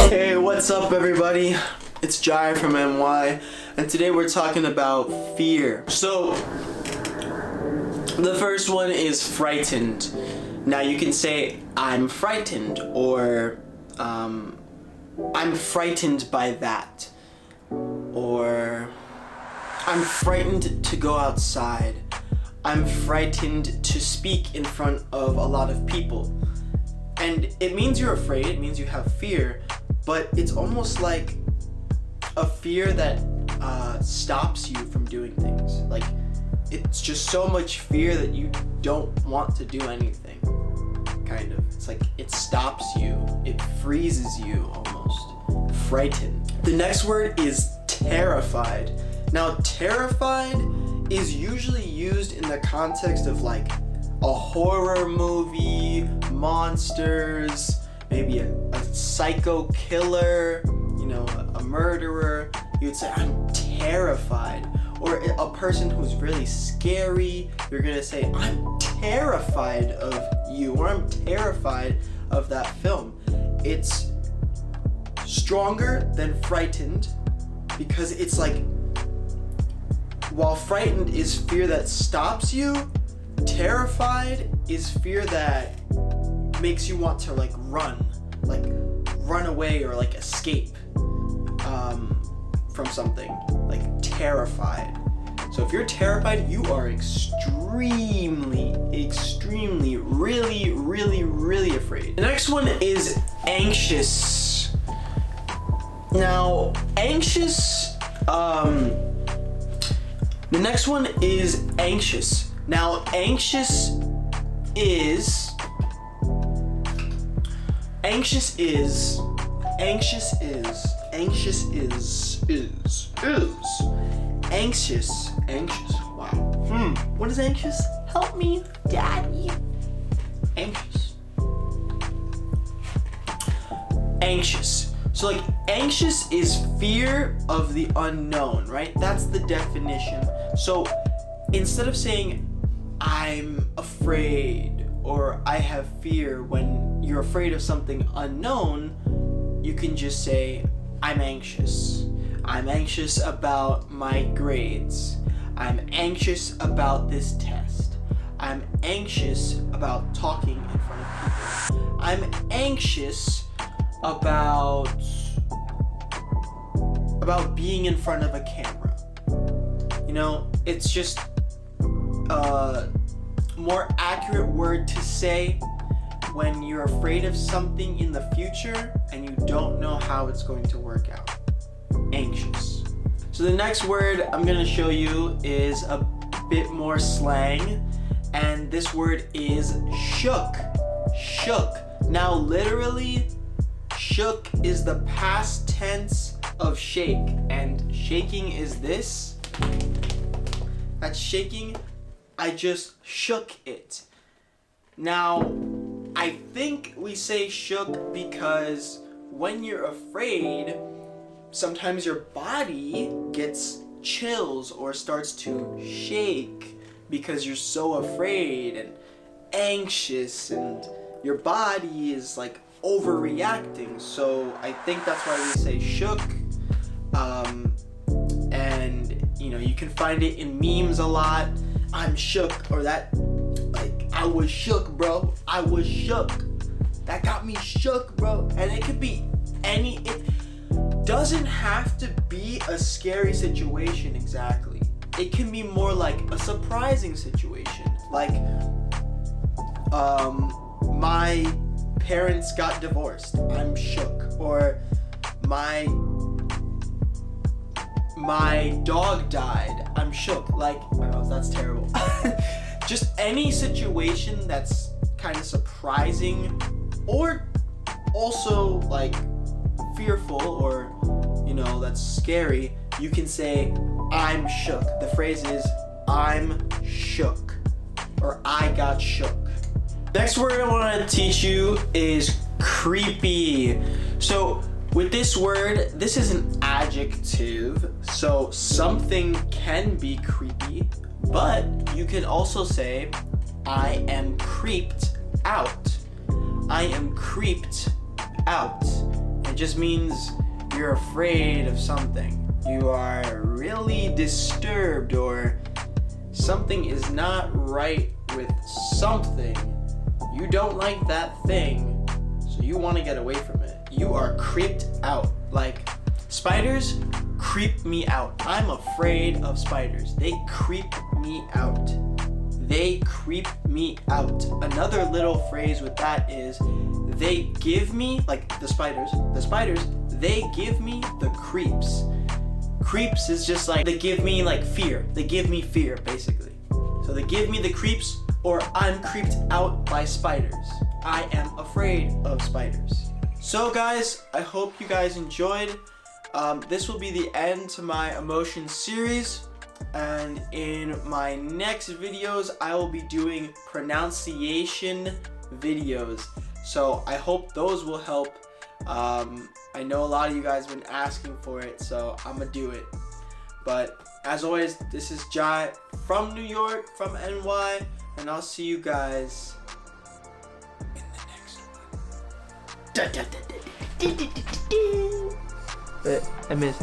Hey, what's up everybody? It's Jai from MY, and today we're talking about fear. So, the first one is frightened. Now you can say, I'm frightened, or I'm frightened by that, or I'm frightened to go outside. I'm frightened to speak in front of a lot of people. And it means you're afraid, it means you have fear, but it's almost like a fear that stops you from doing things. Like, it's just so much fear that you don't want to do anything, kind of. It's like it stops you, it freezes you almost. Frightened. The next word is terrified. Now, terrified is usually used in the context of like a horror movie, monsters, maybe a psycho killer, a murderer. You'd say, I'm terrified. Or a person who's really scary, you're gonna say, I'm terrified of you, or I'm terrified of that film. It's stronger than frightened because it's like, while frightened is fear that stops you, terrified is fear that makes you want to run away or escape from something, like terrified. So if you're terrified, you are extremely, really afraid. The next one is anxious. Now, anxious, the next one is anxious. Now, anxious is anxious. Wow. What is anxious? Help me, Daddy. Anxious. So anxious is fear of the unknown, right? That's the definition. So instead of saying I'm afraid or I have fear when you're afraid of something unknown, you can just say I'm anxious. I'm anxious about my grades. I'm anxious about this test. I'm anxious about talking in front of people. I'm anxious about being in front of a camera. It's just a more accurate word to say when you're afraid of something in the future and you don't know how it's going to work out. Anxious. So the next word I'm going to show you is a bit more slang, and this word is shook. Now, literally, shook is the past tense of shake, and shaking is this. That's shaking. I just shook it. Now, I think we say shook because when you're afraid, sometimes your body gets chills or starts to shake because you're so afraid and anxious, and your body is overreacting. So I think that's why we say shook. And you can find it in memes a lot. I'm shook, or that, I was shook, bro. I was shook. That got me shook, bro. And it could be it doesn't have to be a scary situation exactly. It can be more like a surprising situation. My parents got divorced. I'm shook. Or my dog died. I'm shook. Oh, that's terrible. Just any situation that's kind of surprising or also fearful or that's scary, you can say I'm shook. The phrase is I'm shook, or I got shook. Next word I want to teach you is creepy. So with this word, this is an adjective, so something can be creepy, but you can also say I am creeped out. I am creeped out. It just means you're afraid of something. You are really disturbed, or something is not right with something. You don't like that thing, so you want to get away from it. You are creeped out. Like, spiders creep me out. I'm afraid of spiders. They creep me out. They creep me out. Another little phrase with that is, they give me, like the spiders, they give me the creeps. Creeps is just like, they give me like fear. They give me fear, basically. So they give me the creeps, or I'm creeped out by spiders. I am afraid of spiders. So guys, I hope you guys enjoyed. This will be the end to my emotion series. And in my next videos, I will be doing pronunciation videos. So I hope those will help. I know a lot of you guys have been asking for it, so I'm gonna do it. But as always, this is Jai from New York, from NY, and I'll see you guys in the next one. But I missed.